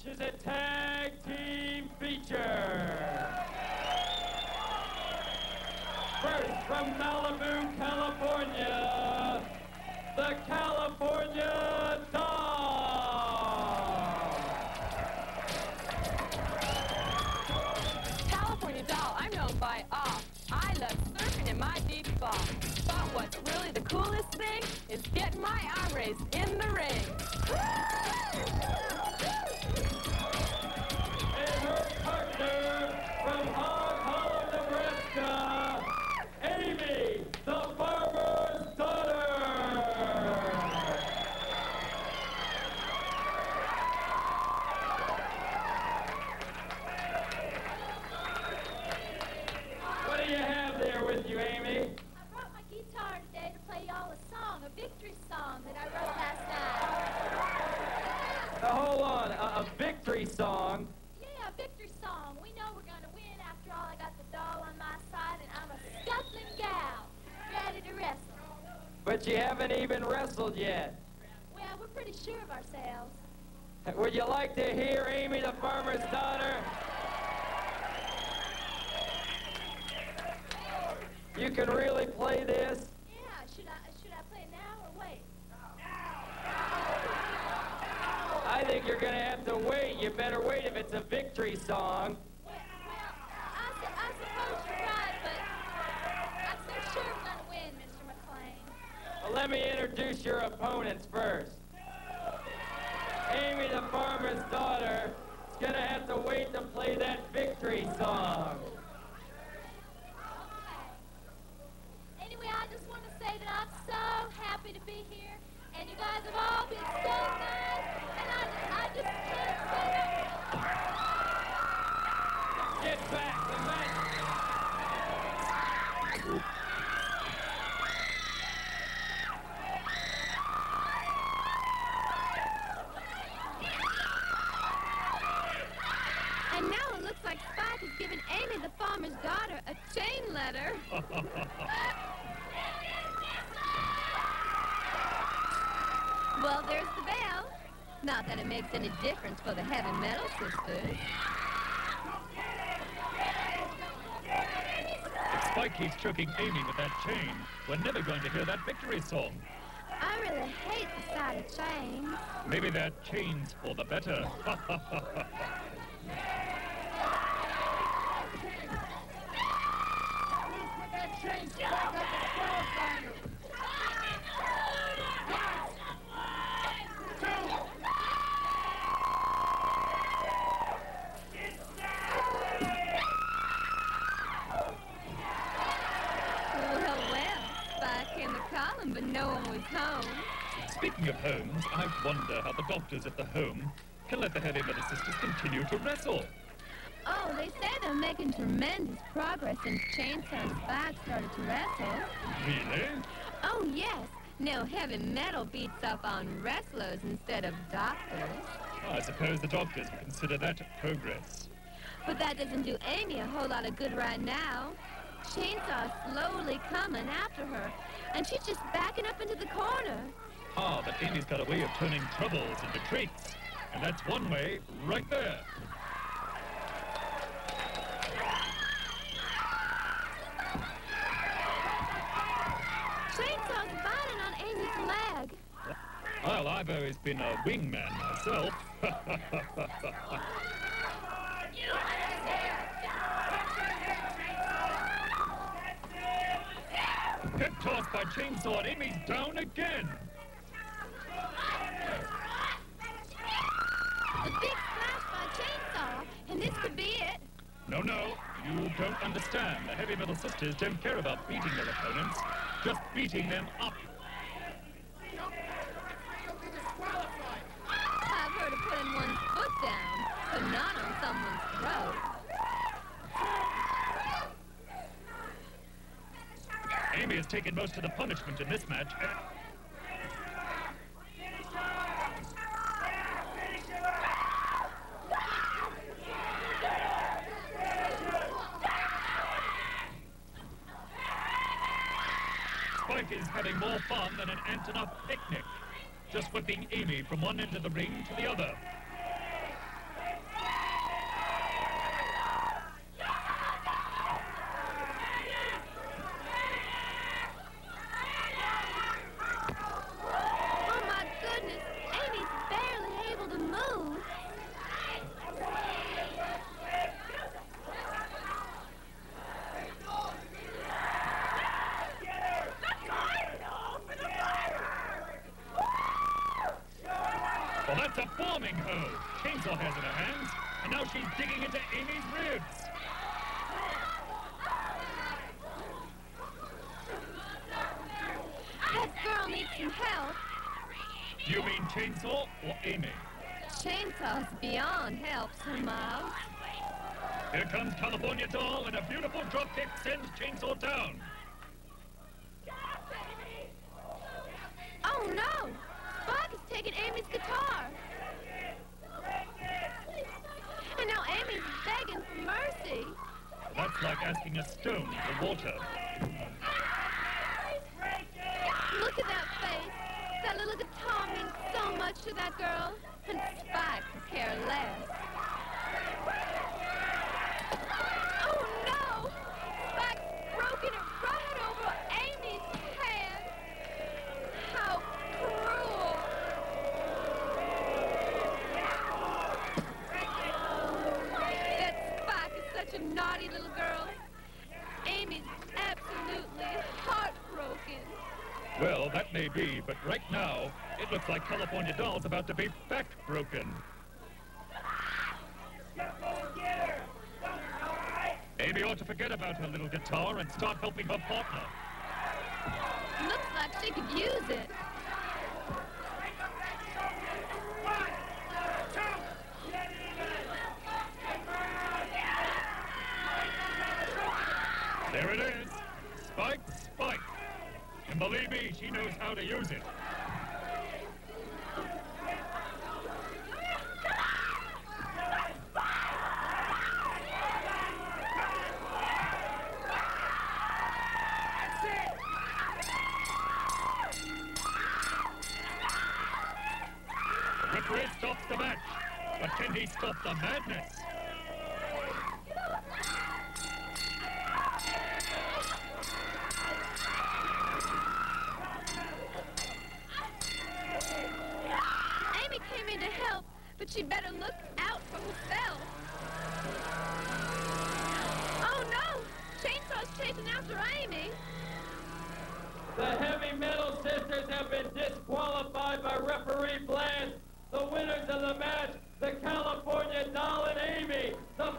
is a tag team feature. First, from Malibu, California, the California Doll. California Doll, I'm known by awe. I love surfing in my deep fall. But what's really the coolest thing is getting my arm raised in the ring. And her partner from Hog Hollow, Nebraska, Amy, the farmer's daughter. What do you have there with you, Amy? I brought my guitar today to play y'all a song, a victory song that I wrote last night. Now, hold on, a victory song. Yeah, a victory song. We know we're going to win. After all, I got the doll on my side, and I'm a scuffling gal, ready to wrestle. But you haven't even wrestled yet. Well, we're pretty sure of ourselves. Would you like to hear Amy, the farmer's daughter? You can really play this? Yeah, should I play it now or wait? I think you're going to have to wait. You better wait if it's a victory song. Well, I suppose you're right, but I'm so sure we're going to win, Mr. McLean. Well, let me introduce your opponents first. Amy, the farmer's daughter, is going to have to wait to play that victory song. Anyway, I just want to say that I'm so happy to be here, and you guys have all been so nice, and I just can't say Get back, the match. And now it looks like Spike has given Amy, the farmer's daughter, a chain letter. Well, there's the bell. Not that it makes any difference for the heavy metal sisters. If Spike keeps choking Amy with that chain, we're never going to hear that victory song. I really hate the sight of chains. Maybe that chain's for the better. But no one was home. Speaking of homes, I wonder how the doctors at the home can let the heavy metal sisters continue to wrestle. Oh, they say they're making tremendous progress since Chainsaw and Spike started to wrestle. Really? Oh, yes. Now heavy metal beats up on wrestlers instead of doctors. I suppose the doctors would consider that progress. But that doesn't do Amy a whole lot of good right now. Chainsaw's slowly coming after her, and she's just backing up into the corner. Ah, but Amy's got a way of turning troubles into treats. And that's one way right there. Chainsaw's biting on Amy's leg. Well, I've always been a wingman myself. Get tossed by Chainsaw and Amy's down again. A big splash by Chainsaw, and this could be it. No, you don't understand. The heavy metal sisters don't care about beating their opponents, just beating them up. I've heard of putting one's foot down, but not on someone's throat. Amy has taken most of the punishment in this match. Spike is having more fun than an Antonov picnic, just whipping Amy from one end of the ring to the other. It's a farming hoe. Chainsaw has in her hands, and now she's digging into Amy's ribs. That girl needs some help. Do you mean Chainsaw or Amy? Chainsaw's beyond help, Sir Miles. Here comes California Doll, and a beautiful dropkick sends Chainsaw down. Oh no! Spike has taken Amy's guitar. And now Amy's begging for mercy. That's like asking a stone for water. Look at that face. That little guitar means so much to that girl. And Spike could care less. Oh no! Spike's broken it right over Amy's head. How cruel! That Spike is such a naughty little girl. Amy's absolutely heartbroken. Well, that may be, but right now, it looks like California Doll's about to be back-broken. Amy ought to forget about her little guitar and start helping her partner. Looks like she could use it. There it is. Spike, Spike. And believe me, she knows how to use it. The referee stops the match, but can he stop the madness? Amy came in to help, but she'd better look out for herself. Oh no! Chainsaw's chasing after Amy. The Heavy Metal Sisters have been disqualified by referee Blast. The winners of the match, the California Doll and Amy. The